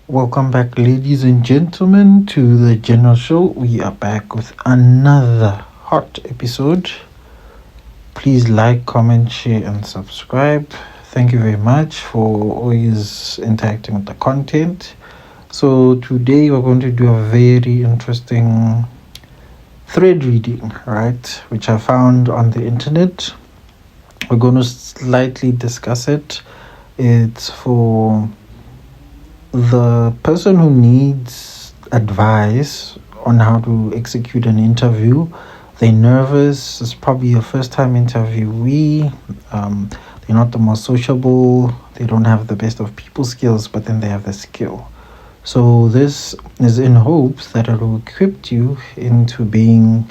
Welcome back, ladies and gentlemen, to the General Show. We are back with another hot episode. Please like, comment, share, and subscribe. Thank you very much for always interacting with the content. So, today we're going to do a very interesting thread reading, right? Which I found on the internet. We're going to slightly discuss it. It's for the person who needs advice on how to execute an interview. They're nervous. It's probably a first time interviewee. They're not the most sociable. They don't have the best of people skills, but then they have the skill. So this is in hopes that it will equip you into being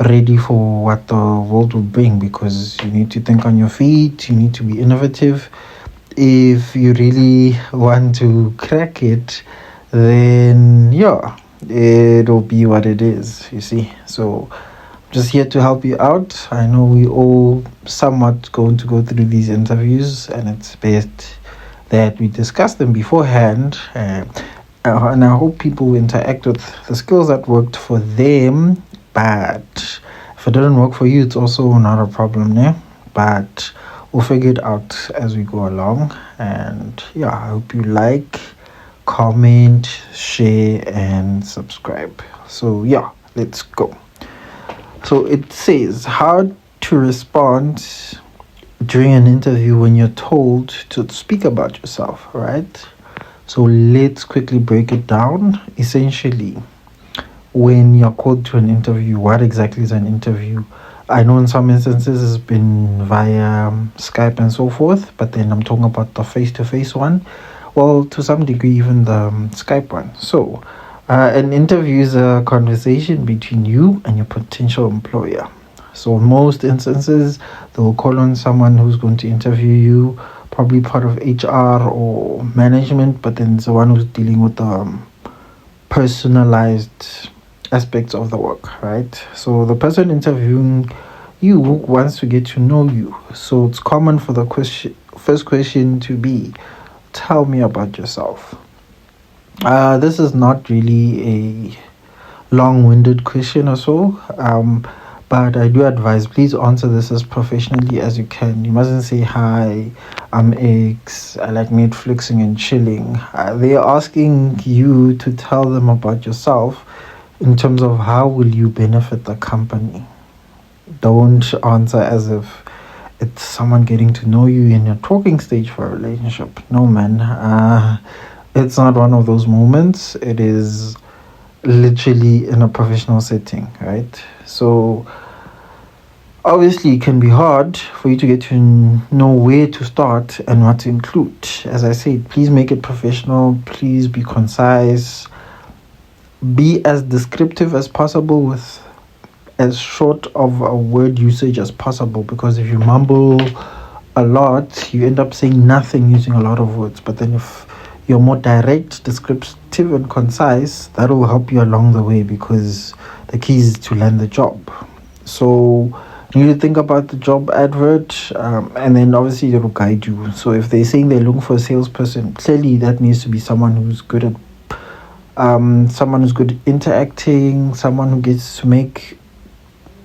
ready for what the world will bring, because you need to think on your feet. You need to be innovative. If you really want to crack it, then it'll be what it is, you see. So just here to help you out. I know we all somewhat going to go through these interviews, and it's best that we discuss them beforehand, and I hope people will interact with the skills that worked for them. But if it didn't work for you, it's also not a problem, né? But we'll figure it out as we go along. And I hope you like, comment, share, and subscribe. So let's go. So it says how to respond during an interview when you're told to speak about yourself, right? So let's quickly break it down. Essentially, when you're called to an interview, what exactly is an interview? I know in some instances it's been via Skype and so forth, but then I'm talking about the face-to-face one. Well, to some degree, even the Skype one. So, an interview is a conversation between you and your potential employer. So, in most instances, they'll call on someone who's going to interview you, probably part of HR or management, but then it's the one who's dealing with the personalized aspects of the work, right? So the person interviewing you wants to get to know you. So it's common for the first question to be, tell me about yourself. This is not really a long-winded question or so, but I do advise, please answer this as professionally as you can. You mustn't say, hi, I'm X, I like Netflixing and chilling. They're asking you to tell them about yourself in terms of how will you benefit the company. Don't answer as if it's someone getting to know you in your talking stage for a relationship. No, man. It's not one of those moments. It is literally in a professional setting, right? So obviously it can be hard for you to get to know where to start and what to include. As I said, please make it professional. Please be concise. Be as descriptive as possible with as short of a word usage as possible, because if you mumble a lot, you end up saying nothing using a lot of words. But then if you're more direct, descriptive, and concise, that will help you along the way, because the key is to land the job. So you need to think about the job advert, and then obviously it will guide you. So if they're saying they're looking for a salesperson, clearly that needs to be someone who's good at someone who's good interacting, someone who gets to make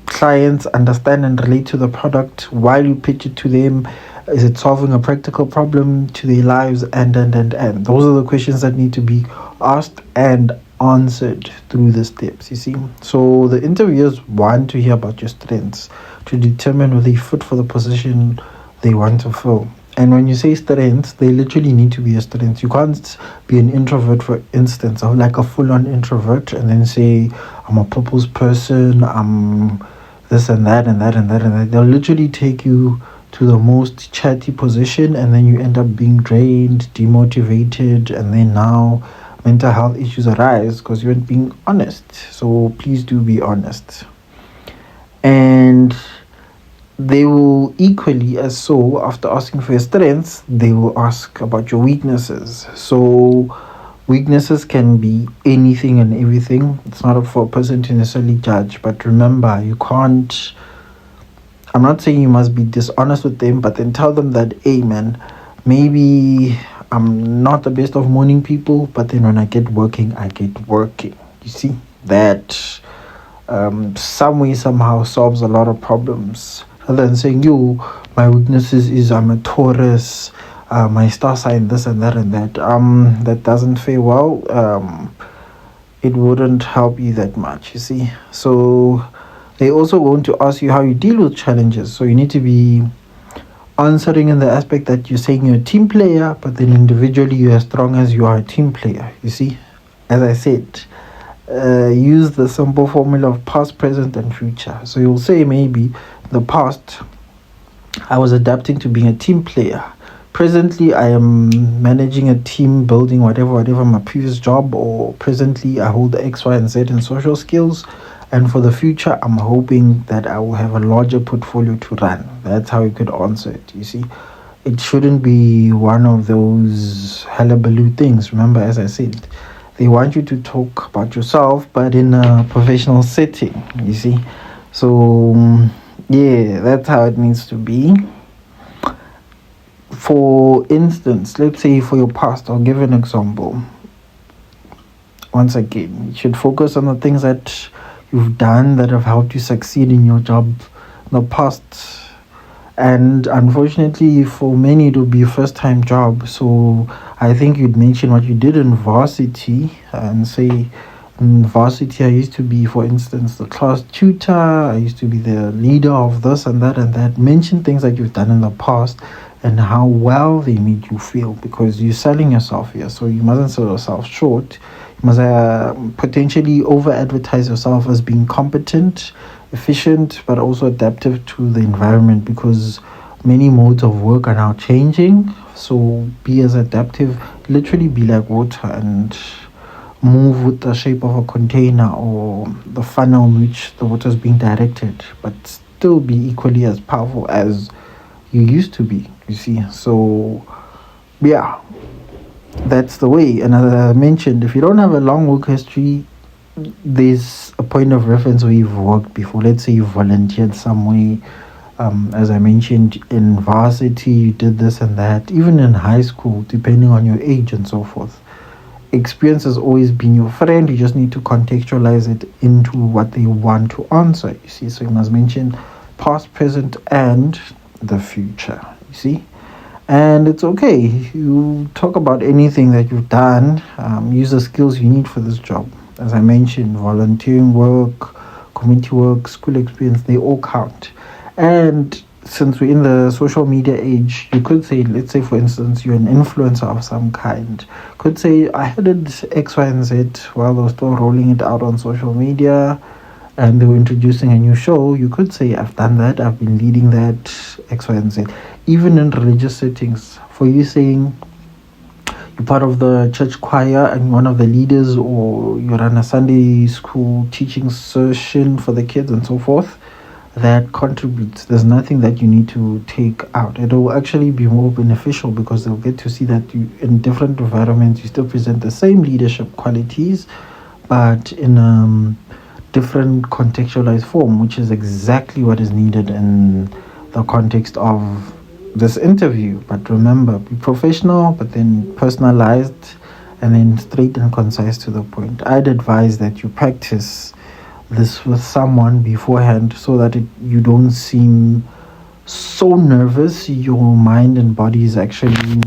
clients understand and relate to the product while you pitch it to them. Is it solving a practical problem to their lives? And those are the questions that need to be asked and answered through the steps, you see. So the interviewers want to hear about your strengths to determine whether you fit for the position they want to fill. And when you say strengths, they literally need to be a strength. You can't be an introvert, for instance, or like a full-on introvert, and then say, I'm a purpose person, I'm this and that and that and that and that. They'll literally take you to the most chatty position, and then you end up being drained, demotivated, and then now mental health issues arise because you weren't being honest. So please do be honest. And they will equally as so, after asking for your strengths, they will ask about your weaknesses. So weaknesses can be anything and everything. It's not up for a person to necessarily judge, but remember, you can't, I'm not saying you must be dishonest with them, but then tell them that, hey man, maybe I'm not the best of morning people, but then when I get working, I get working. You see, that some way, somehow solves a lot of problems. Rather than saying, my weaknesses is I'm a Taurus, my star sign, this and that and that. That doesn't fare well. It wouldn't help you that much, you see. So they also want to ask you how you deal with challenges. So you need to be answering in the aspect that you're saying you're a team player, but then individually you're as strong as you are a team player. You see, as I said, use the simple formula of past, present, and future. So you'll say maybe the past, I was adapting to being a team player. Presently, I am managing a team, building whatever my previous job, or presently I hold X, Y, and Z in social skills. And for the future, I'm hoping that I will have a larger portfolio to run. That's how you could answer it, you see. It shouldn't be one of those hullabaloo things. Remember, as I said, they want you to talk about yourself, but in a professional setting, you see. So, yeah, that's how it needs to be. For instance, let's say for your past, I'll give an example. Once again, you should focus on the things that you've done that have helped you succeed in your job in the past. And unfortunately, for many, it will be a first-time job. So I think you'd mention what you did in varsity and say, in varsity, I used to be, for instance, the class tutor. I used to be the leader of this and that and that. Mention things that you've done in the past and how well they made you feel, because you're selling yourself here. So you mustn't sell yourself short. You must potentially over-advertise yourself as being competent, efficient, but also adaptive to the environment, because many modes of work are now changing. So be as adaptive, literally be like water and move with the shape of a container or the funnel in which the water is being directed, but still be equally as powerful as you used to be, you see. So yeah, that's the way. And as I mentioned, if you don't have a long work history, there's a point of reference where you've worked before. Let's say you volunteered somewhere. As I mentioned, in varsity, you did this and that. Even in high school, depending on your age and so forth. Experience has always been your friend. You just need to contextualize it into what they want to answer, you see. So you must mention past, present, and the future, you see. And it's okay. You talk about anything that you've done. Use the skills you need for this job. As I mentioned, volunteering work, community work, school experience, they all count. And since we're in the social media age, you could say, let's say, for instance, you're an influencer of some kind. Could say, I headed X, Y, and Z while they were still rolling it out on social media and they were introducing a new show. You could say, I've done that, I've been leading that, X, Y, and Z. Even in religious settings, for you saying you're part of the church choir and one of the leaders, or you run a Sunday school teaching session for the kids and so forth, that contributes. There's nothing that you need to take out. It will actually be more beneficial because they'll get to see that you, in different environments, you still present the same leadership qualities, but in different contextualized form, which is exactly what is needed in the context of this interview. But remember, be professional, but then personalized, and then straight and concise to the point. I'd advise that you practice this with someone beforehand so that you don't seem so nervous. Your mind and body is actually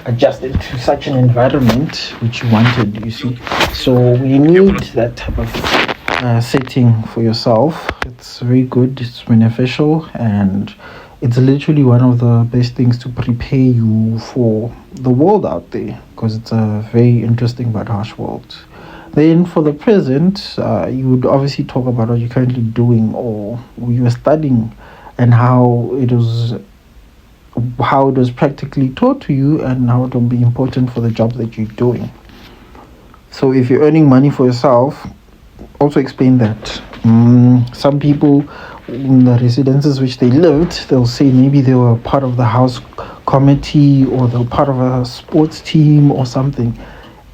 adjusted to such an environment which you wanted, you see. So you need that type of setting for yourself. It's very good, it's beneficial, and it's literally one of the best things to prepare you for the world out there, because it's a very interesting but harsh world. Then for the present, you would obviously talk about what you're currently doing or you are studying, and how it was practically taught to you and how it will be important for the job that you're doing. So if you're earning money for yourself, also explain that. Some people in the residences which they lived, they'll say maybe they were part of the house committee or they were part of a sports team or something.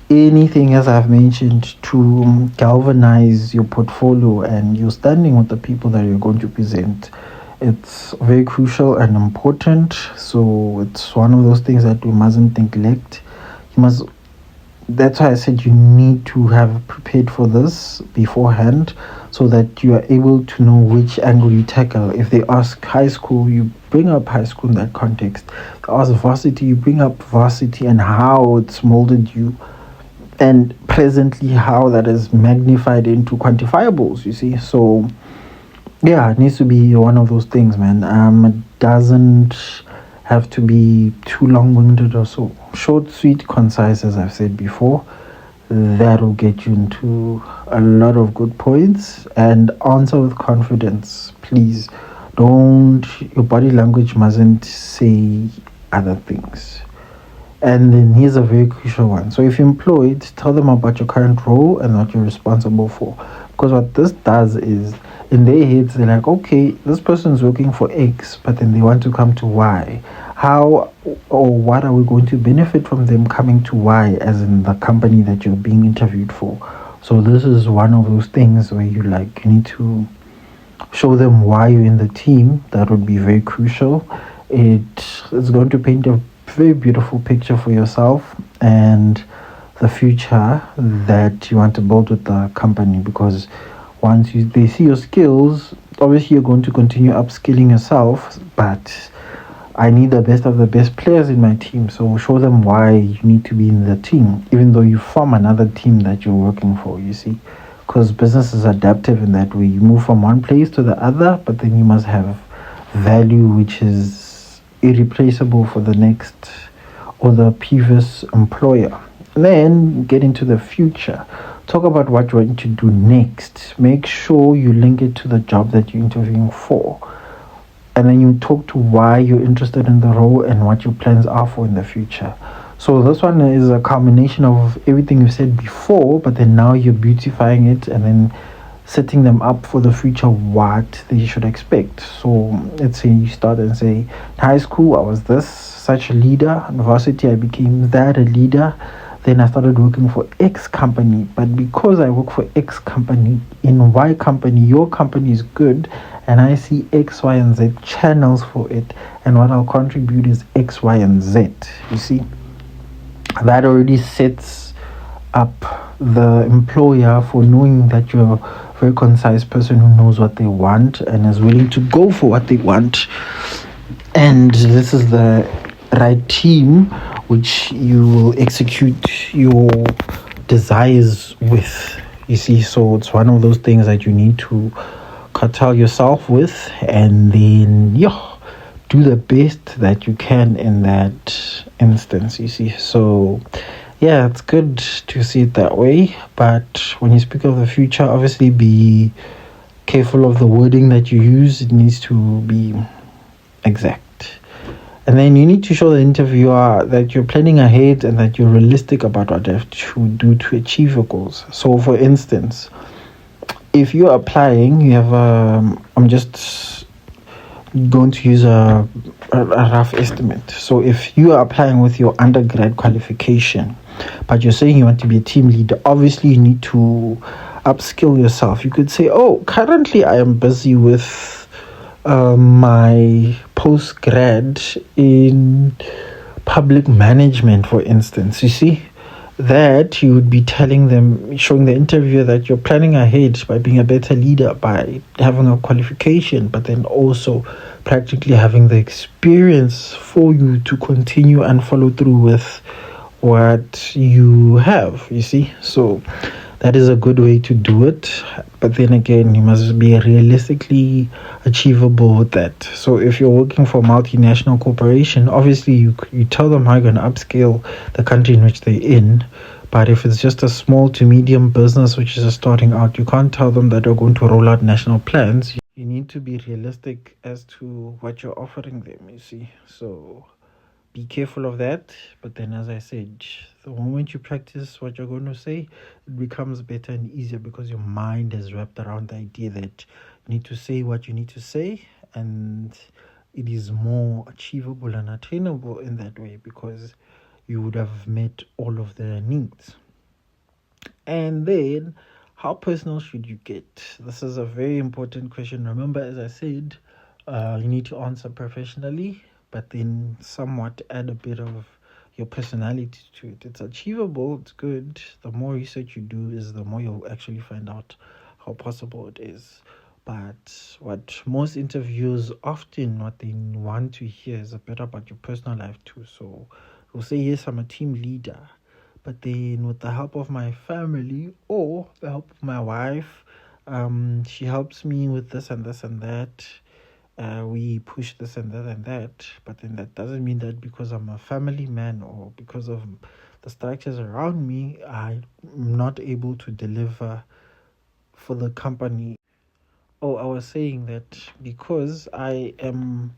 Anything, as I've mentioned, to galvanize your portfolio and your standing with the people that you're going to present It's very crucial and important. So it's one of those things that we mustn't neglect. You must. That's why I said you need to have prepared for this beforehand, so that you are able to know which angle you tackle. If they ask high school, you bring up high school in that context. If they ask varsity, you bring up varsity and how it's molded you, and presently how that is magnified into quantifiables, you see. So yeah, it needs to be one of those things, man. It doesn't have to be too long-winded or so. Short, sweet, concise, as I've said before. That'll get you into a lot of good points, and answer with confidence. Please don't, your body language mustn't say other things. And then here's a very crucial one. So if you're employed, tell them about your current role and what you're responsible for. Because what this does is, in their heads, they're like, okay, this person's working for X, but then they want to come to Y. How or what are we going to benefit from them coming to Y, as in the company that you're being interviewed for? So this is one of those things where you need to show them why you're in the team. That would be very crucial. It is going to paint a very beautiful picture for yourself and the future that you want to build with the company, because once they see your skills, obviously you're going to continue upskilling yourself, but I need the best of the best players in my team. So show them why you need to be in the team, even though you form another team that you're working for, you see. Because business is adaptive in that way. You move from one place to the other, but then you must have value which is irreplaceable for the next or the previous employer. Then get into the future. Talk about what you want to do next. Make sure you link it to the job that you're interviewing for. And then you talk to why you're interested in the role and what your plans are for in the future. So this one is a combination of everything you said before, but then now you're beautifying it and then setting them up for the future, what they should expect. So let's say you start and say, in high school I was this, such a leader. In varsity I became that, a leader. Then I started working for X company, but because I work for X company, in Y company, your company is good, and I see X, Y, and Z channels for it, and what I'll contribute is X, Y, and Z. You see, that already sets up the employer for knowing that you're a very concise person who knows what they want and is willing to go for what they want. And this is the right team which you will execute your desires with. You see, so it's one of those things that you need to curtail yourself with, and then do the best that you can in that instance. You see, so yeah, it's good to see it that way. But when you speak of the future, obviously be careful of the wording that you use. It needs to be exact. And then you need to show the interviewer that you're planning ahead and that you're realistic about what you have to do to achieve your goals. So, for instance, if you're applying, you have I'm just going to use a rough estimate. So, if you are applying with your undergrad qualification, but you're saying you want to be a team leader, obviously you need to upskill yourself. You could say, oh, currently I am busy with my post-grad in public management, for instance. You see, that you would be telling them, showing the interviewer that you're planning ahead by being a better leader, by having a qualification, but then also practically having the experience for you to continue and follow through with what you have, you see. So that is a good way to do it, but then again, you must be realistically achievable with that. So if you're working for a multinational corporation, obviously you tell them how you're going to upscale the country in which they're in. But if it's just a small to medium business which is just starting out, you can't tell them that you're going to roll out national plans. You need to be realistic as to what you're offering them, you see. So be careful of that. But then, as I said, the moment you practice what you're going to say, it becomes better and easier, because your mind is wrapped around the idea that you need to say what you need to say, and it is more achievable and attainable in that way, because you would have met all of their needs. And then, how personal should you get? This is a very important question. Remember, as I said, You need to answer professionally, but then somewhat add a bit of your personality to it. It's achievable, it's good. The more research you do is the more you'll actually find out how possible it is. But what most interviewers often what they want to hear is a bit about your personal life too. So you'll say, yes, I'm a team leader, but then with the help of my family or the help of my wife, she helps me with this and this and that. We push this and that, but then that doesn't mean that because I'm a family man or because of the structures around me, I'm not able to deliver for the company. Oh, I was saying that because I am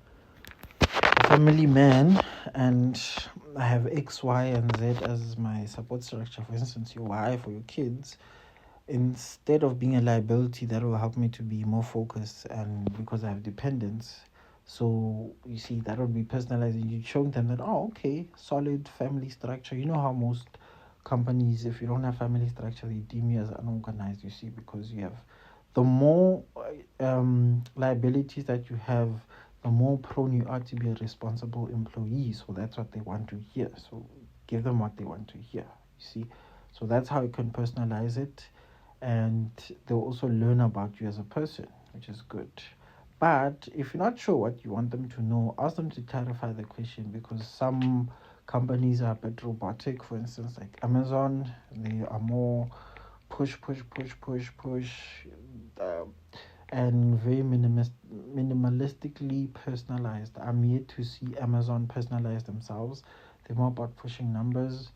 a family man and I have X, Y, and Z as my support structure, for instance, your wife or your kids, instead of being a liability, that will help me to be more focused, and because I have dependents. So you see, that would be personalizing. You showing them that, oh, okay, solid family structure. You know how most companies, if you don't have family structure, they deem you as unorganized. You see, because you have the more liabilities that you have, the more prone you are to be a responsible employee. So that's what they want to hear. So give them what they want to hear. You see, so that's how you can personalize it, and they'll also learn about you as a person, which is good. But if you're not sure what you want them to know, ask them to clarify the question, because some companies are a bit robotic. For instance, like Amazon, they are more push, push, push, push, push, uh, and very minimalistically personalized. I'm yet to see Amazon personalize themselves. They're more about pushing numbers.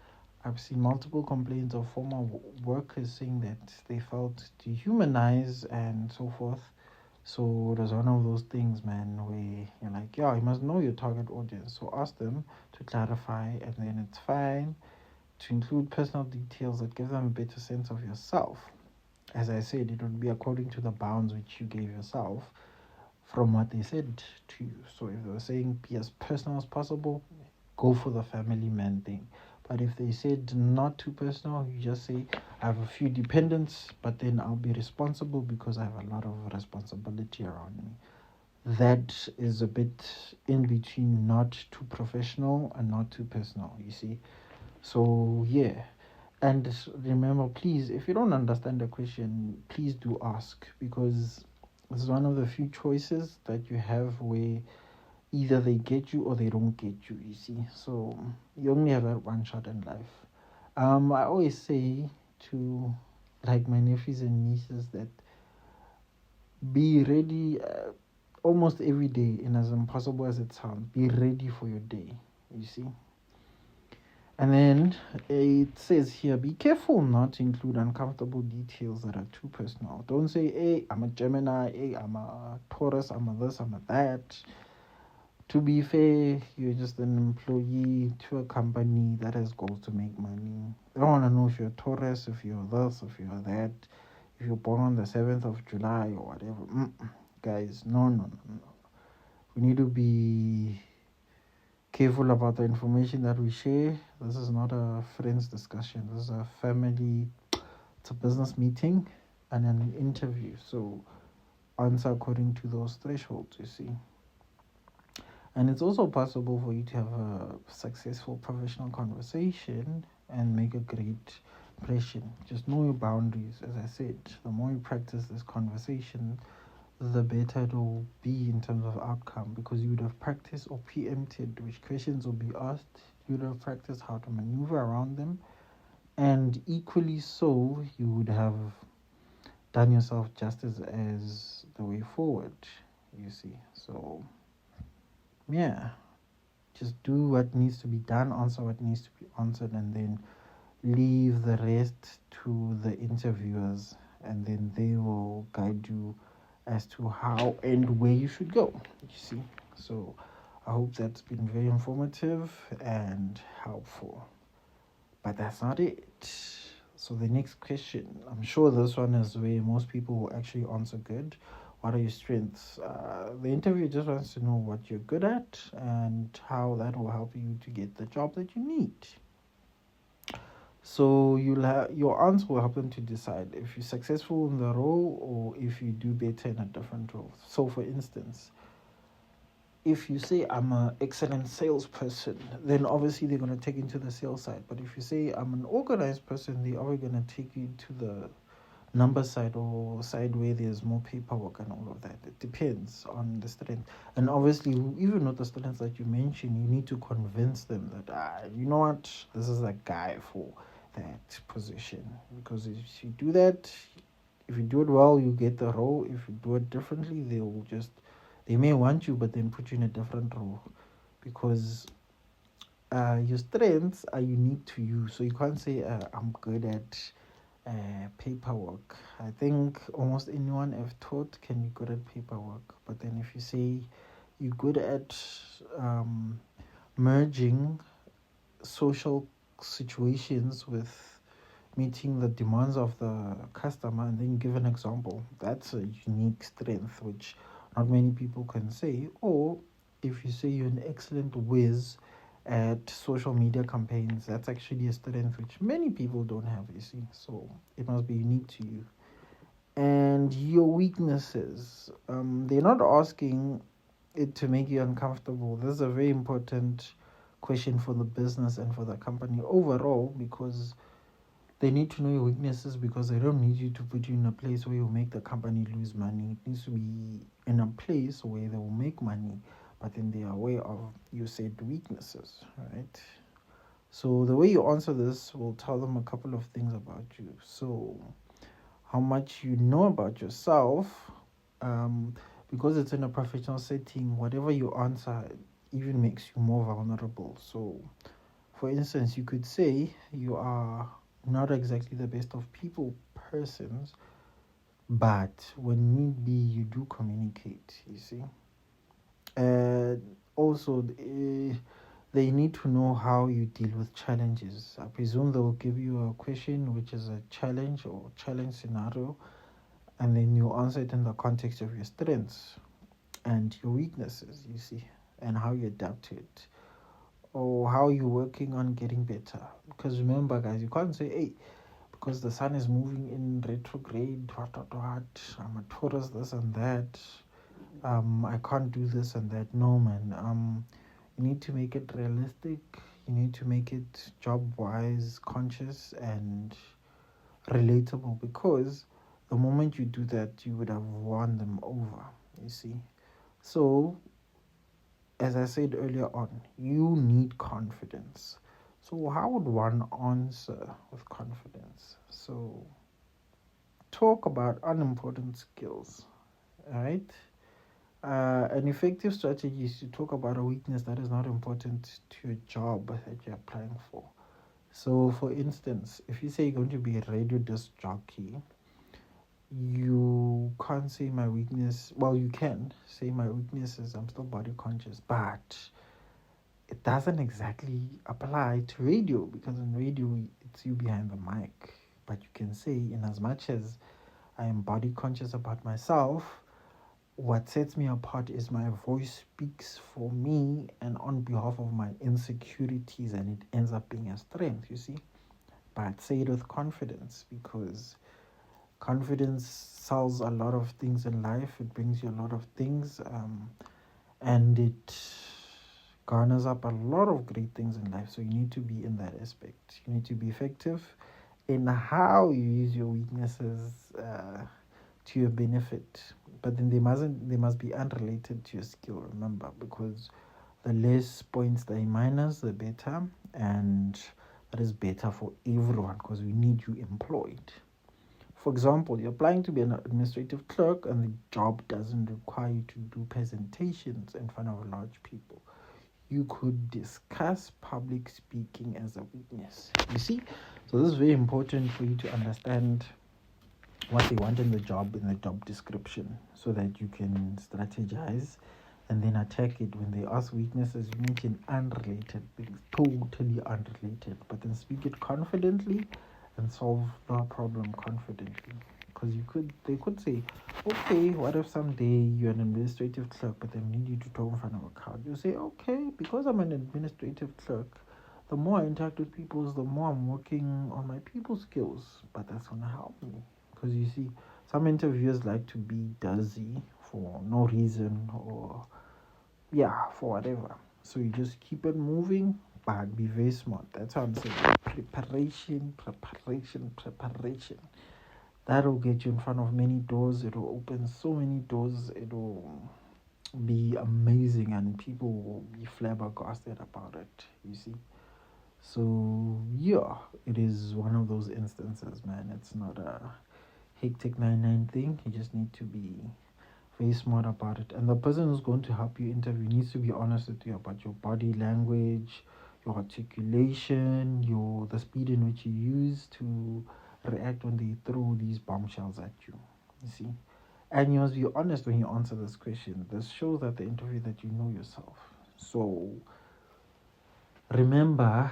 I've seen multiple complaints of former workers saying that they felt dehumanized and so forth. So it was one of those things, man, where you're like, yeah, you must know your target audience. So ask them to clarify, and then it's fine to include personal details that give them a better sense of yourself. As I said, it would be according to the bounds which you gave yourself from what they said to you. So if they were saying be as personal as possible, go for the family man thing. But if they said not too personal, you just say, I have a few dependents, but then I'll be responsible because I have a lot of responsibility around me. That is a bit in between, not too professional and not too personal, you see. So, yeah. And remember, please, if you don't understand the question, please do ask, because this is one of the few choices that you have where either they get you or they don't get you, you see. So you only have that one shot in life. I always say to like my nephews and nieces that be ready almost every day, and as impossible as it sounds, be ready for your day, you see. And then it says here, be careful not to include uncomfortable details that are too personal. Don't say, hey, I'm a Gemini, hey, I'm a Taurus, I'm a this, I'm a that. To be fair, you're just an employee to a company that has goals to make money. They don't want to know if you're Taurus, if you're this, if you're that, if you're born on the 7th of July or whatever. Guys, no. We need to be careful about the information that we share. This is not a friends discussion. This is a family, it's a business meeting and an interview. So answer according to those thresholds, you see. And it's also possible for you to have a successful professional conversation and make a great impression. Just know your boundaries. As I said, the more you practice this conversation, the better it will be in terms of outcome, because you would have practiced or preempted which questions will be asked. You would have practiced how to maneuver around them, and equally so, you would have done yourself justice as the way forward, you see. So yeah, just do what needs to be done, answer what needs to be answered, and then leave the rest to the interviewers, and then they will guide you as to how and where you should go, you see. So I hope that's been very informative and helpful. But that's not it. So the next question, I'm sure this one is where most people will actually answer good. What are your strengths? The interviewer just wants to know what you're good at and how that will help you to get the job that you need. So your answer will help them to decide if you're successful in the role or if you do better in a different role. So for instance, if you say I'm an excellent salesperson, then obviously they're going to take you into the sales side. But if you say I'm an organized person, they're always going to take you to the number side or side where there's more paperwork and all of that. It depends on the student. And obviously, even with the students that you mentioned, you need to convince them that, you know what, this is a guy for that position. Because if you do that, if you do it well, you get the role. If you do it differently, they may want you, but then put you in a different role. Because your strengths are unique to you. So you can't say, I'm good at paperwork. I think almost anyone I've taught can be good at paperwork. But then if you say you're good at merging social situations with meeting the demands of the customer, and then give an example, that's a unique strength which not many people can say. Or if you say you're an excellent whiz at social media campaigns, that's actually a strength which many people don't have, you see. So it must be unique to you. And your weaknesses, they're not asking it to make you uncomfortable. This is a very important question for the business and for the company overall, because they need to know your weaknesses, because they don't need you to put you in a place where you make the company lose money. It needs to be in a place where they will make money, but then they are aware of your said weaknesses, right? So the way you answer this will tell them a couple of things about you. So how much you know about yourself, because it's in a professional setting, whatever you answer even makes you more vulnerable. So for instance, you could say you are not exactly the best of people persons, but when need be, you do communicate, you see. Also, they need to know how you deal with challenges. I presume they will give you a question which is a challenge or challenge scenario, and then you answer it in the context of your strengths and your weaknesses, you see, and how you adapt to it, or how you're working on getting better. Because remember, guys, you can't say, hey, because the sun is moving in retrograde, what, I'm a Taurus, this and that, I can't do this and that. No, man. You need to make it realistic. You need to make it job wise, conscious, and relatable, because the moment you do that, you would have won them over, you see. So as I said earlier on, you need confidence. So how would one answer with confidence? So talk about unimportant skills, right? An effective strategy is to talk about a weakness that is not important to your job that you're applying for. So, for instance, if you say you're going to be a radio disc jockey, you can't say my weakness. Well, you can say my weakness is I'm still body conscious, but it doesn't exactly apply to radio, because in radio it's you behind the mic. But you can say, in as much as I am body conscious about myself, what sets me apart is my voice speaks for me and on behalf of my insecurities, and it ends up being a strength, you see. But say it with confidence, because confidence sells a lot of things in life. It brings you a lot of things, and it garners up a lot of great things in life. So you need to be in that aspect. You need to be effective in how you use your weaknesses to your benefit, but then they must be unrelated to your skill, remember, because the less points they minus, the better, and that is better for everyone, because we need you employed. For example, you're applying to be an administrative clerk, and the job doesn't require you to do presentations in front of large people. You could discuss public speaking as a weakness, you see. So this is very important for you to understand what they want in the job description, so that you can strategize and then attack it. When they ask weaknesses, you mention unrelated things, totally unrelated, but then speak it confidently and solve the problem confidently. Because they could say, okay, what if someday you're an administrative clerk, but they need you to talk in front of a crowd? You say, okay, because I'm an administrative clerk, the more I interact with people, the more I'm working on my people skills, but that's gonna help me. Because you see, some interviewers like to be dozy for no reason, or yeah, for whatever. So you just keep it moving, but be very smart. That's what I'm saying. Preparation, preparation, preparation. That'll get you in front of many doors. It'll open so many doors. It'll be amazing, and people will be flabbergasted about it. You see. So yeah, it is one of those instances, man. It's not a hectic 99 thing. You just need to be very smart about it. And the person who's going to help you interview needs to be honest with you about your body language, your articulation, your the speed in which you use to react when they throw these bombshells at you. You see? And you must be honest when you answer this question. This shows that the interview that you know yourself. So remember,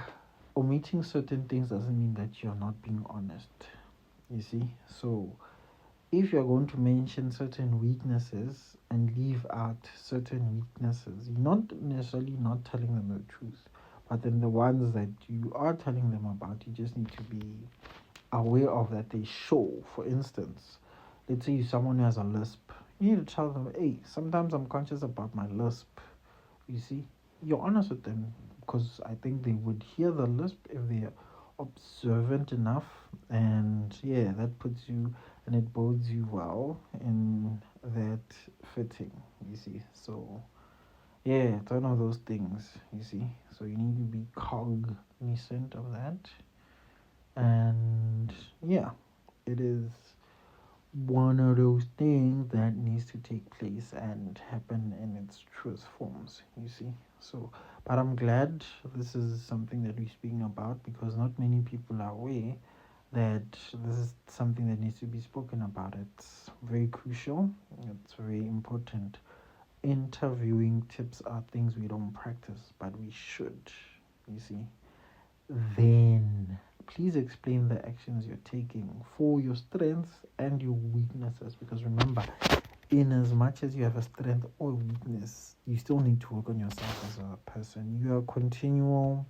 omitting certain things doesn't mean that you're not being honest. You see? So if you're going to mention certain weaknesses and leave out certain weaknesses, you're not necessarily not telling them the truth, but then the ones that you are telling them about, you just need to be aware of that they show. For instance, let's say you're someone who has a lisp, you need to tell them, hey, sometimes I'm conscious about my lisp. You see, you're honest with them because I think they would hear the lisp if they're observant enough, and yeah, that puts you and it bodes you well in that fitting. You see, so yeah, it's one of those things. You see, so you need to be cognizant of that, and yeah, it is one of those things that needs to take place and happen in its truest forms, you see. So but I'm glad this is something that we're speaking about, because not many people are aware that this is something that needs to be spoken about. It's very crucial, it's very important. Interviewing tips are things we don't practice, but we should, you see. Then please explain the actions you're taking for your strengths and your weaknesses, because remember, in as much as you have a strength or weakness, you still need to work on yourself as a person. You are a continual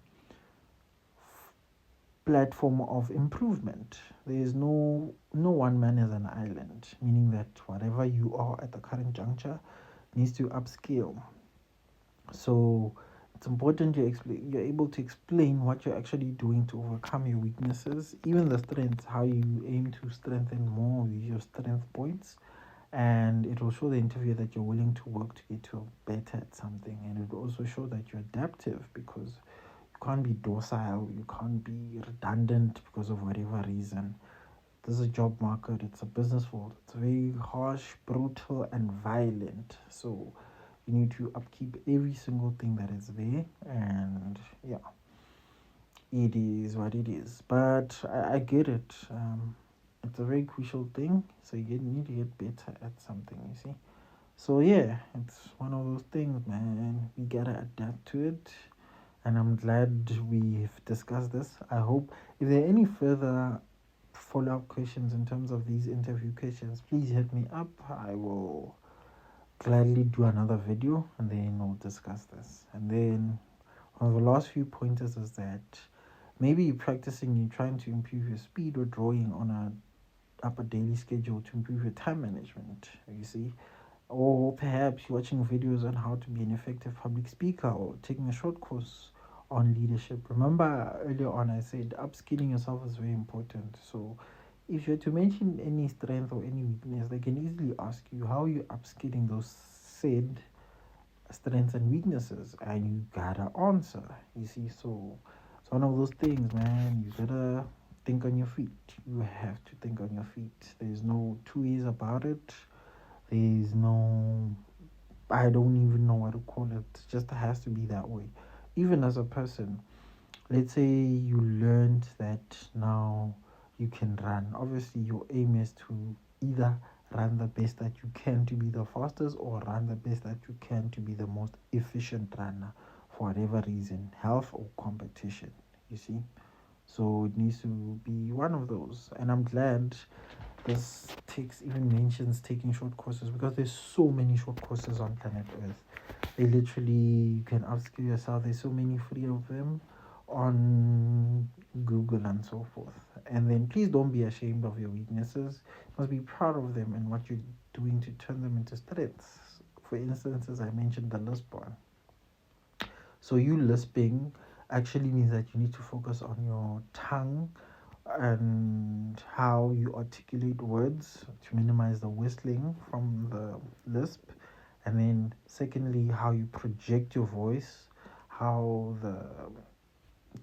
platform of improvement. There is no one man is an island, meaning that whatever you are at the current juncture needs to upscale. So it's important you're able to explain what you're actually doing to overcome your weaknesses, even the strengths, how you aim to strengthen more of your strength points. And it will show the interviewer that you're willing to work to get to better at something. And it will also show that you're adaptive, because you can't be docile, you can't be redundant because of whatever reason. This is a job market, it's a business world. It's very harsh, brutal, and violent. So you need to upkeep every single thing that is there. And yeah, it is what it is. But I get it. It's a very crucial thing. So you need to get better at something, you see. So yeah, it's one of those things, man. We gotta adapt to it. And I'm glad we've discussed this. I hope if there are any further follow-up questions in terms of these interview questions, please hit me up. I will gladly do another video and then we'll discuss this. And then one of the last few pointers is that maybe you're practicing, you're trying to improve your speed or drawing on a daily schedule to improve your time management, you see. Or perhaps you're watching videos on how to be an effective public speaker, or taking a short course on leadership. Remember earlier on I said upskilling yourself is very important. So if you're to mention any strength or any weakness, they can easily ask you how you upskilling those said strengths and weaknesses, and you gotta answer. You see, so it's one of those things, man. You gotta think on your feet. You have to think on your feet. There's no two ways about it. There's no, I don't even know what to call it. It just has to be that way. Even as a person, let's say you learned that now you can run. Obviously, your aim is to either run the best that you can to be the fastest, or run the best that you can to be the most efficient runner, for whatever reason, health or competition, you see. So it needs to be one of those. And I'm glad this takes even mentions taking short courses, because there's so many short courses on planet Earth. They literally, you can upskill yourself. There's so many free of them on Google and so forth. And then please don't be ashamed of your weaknesses. You must be proud of them and what you're doing to turn them into strengths. for instance, as I mentioned, the lisp one. So you lisping actually means that you need to focus on your tongue and how you articulate words to minimize the whistling from the lisp. And then secondly, how you project your voice, how the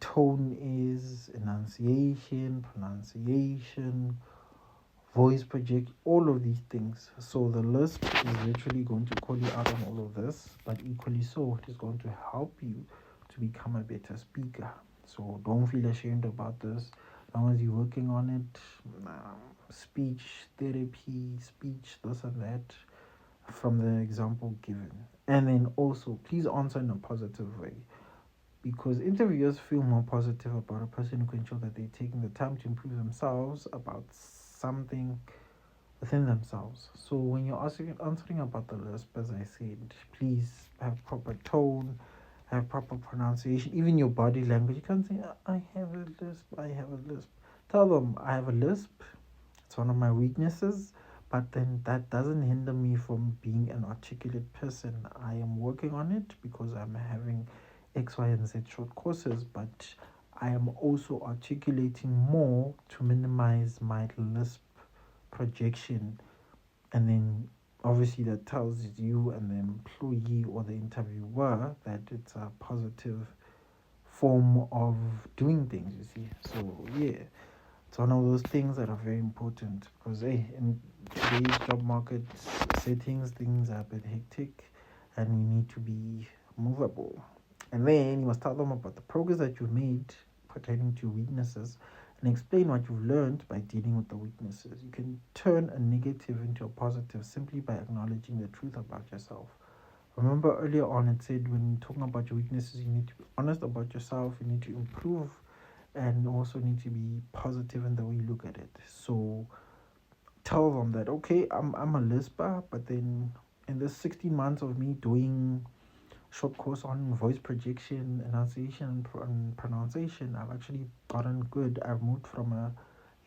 tone is, enunciation, pronunciation, voice project, all of these things. So the lisp is literally going to call you out on all of this, but equally so, it is going to help you to become a better speaker. So don't feel ashamed about this. As long as you're working on it, speech therapy, speech this and that, from the example given. And then also, please answer in a positive way, because interviewers feel more positive about a person who can show that they're taking the time to improve themselves about something within themselves. So when you're answering about the lisp, as I said, please have proper tone, have proper pronunciation, even your body language. You can't say, I have a lisp, I have a lisp. Tell them, I have a lisp, it's one of my weaknesses, but then that doesn't hinder me from being an articulate person. I am working on it because I'm having X, Y, and Z short courses, but I am also articulating more to minimize my lisp projection. And then obviously that tells you and the employee or the interviewer that it's a positive form of doing things, you see. So yeah, it's one of those things that are very important, because hey, in today's job market settings, things are a bit hectic and we need to be movable. And then you must tell them about the progress that you've made pertaining to weaknesses and explain what you've learned by dealing with the weaknesses. You can turn a negative into a positive simply by acknowledging the truth about yourself. Remember earlier on it said when talking about your weaknesses, you need to be honest about yourself, you need to improve, and also need to be positive in the way you look at it. So tell them that, okay, I'm a lisper, but then in this 16 months of me doing short course on voice projection, enunciation, and pronunciation, I've actually gotten good. I've moved from a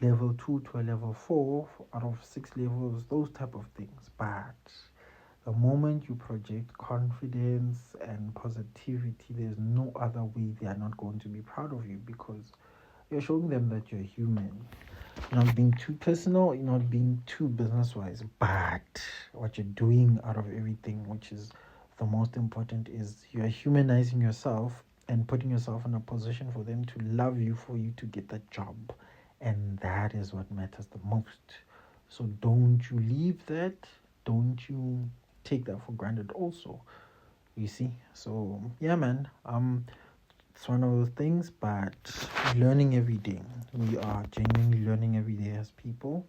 level 2 to a level 4 out of 6 levels, those type of things. But the moment you project confidence and positivity, there's no other way they are not going to be proud of you, because you're showing them that you're human. You're not being too personal, you're not being too business wise, but what you're doing out of everything, which is the most important, is you're humanizing yourself and putting yourself in a position for them to love you, for you to get that job. And that is what matters the most. So don't you leave that, don't you take that for granted also, you see. So yeah, man, it's one of those things, but learning every day. We are genuinely learning every day as people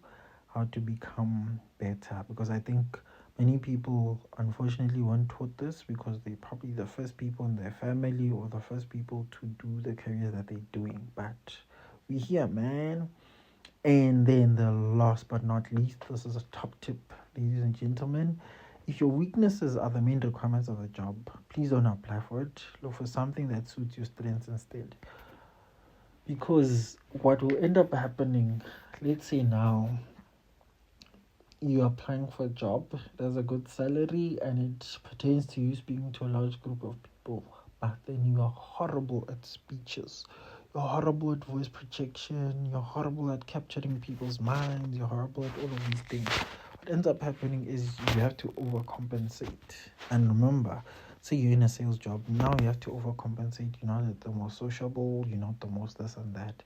how to become better, because I think many people unfortunately weren't taught this, because they're probably the first people in their family or the first people to do the career that they're doing. But we're here, man. And then the last but not least, this is a top tip, ladies and gentlemen. If your weaknesses are the main requirements of the job, please don't apply for it. Look for something that suits your strengths instead. Because what will end up happening, let's say now you're applying for a job, there's a good salary, and it pertains to you speaking to a large group of people, but then you are horrible at speeches. You're horrible at voice projection. You're horrible at capturing people's minds. You're horrible at all of these things. What ends up happening is you have to overcompensate. And remember, say you're in a sales job, now you have to overcompensate. You're not the most sociable, you're not the most this and that.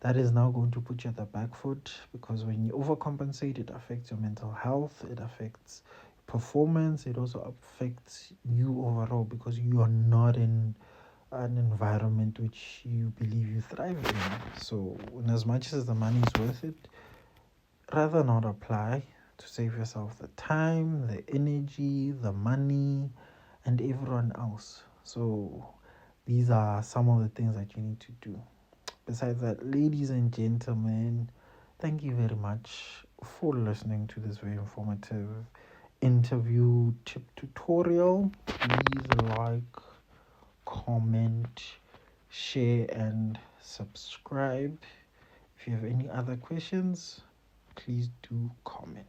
That is now going to put you at the back foot, because when you overcompensate, it affects your mental health, it affects performance, it also affects you overall, because you are not in an environment which you believe you thrive in. So, in as much as the money is worth it, rather not apply, to save yourself the time, the energy, the money, and everyone else. So, these are some of the things that you need to do. Besides that, ladies and gentlemen, thank you very much for listening to this very informative interview tip tutorial. Please like, comment, share, and subscribe. If you have any other questions, please do comment.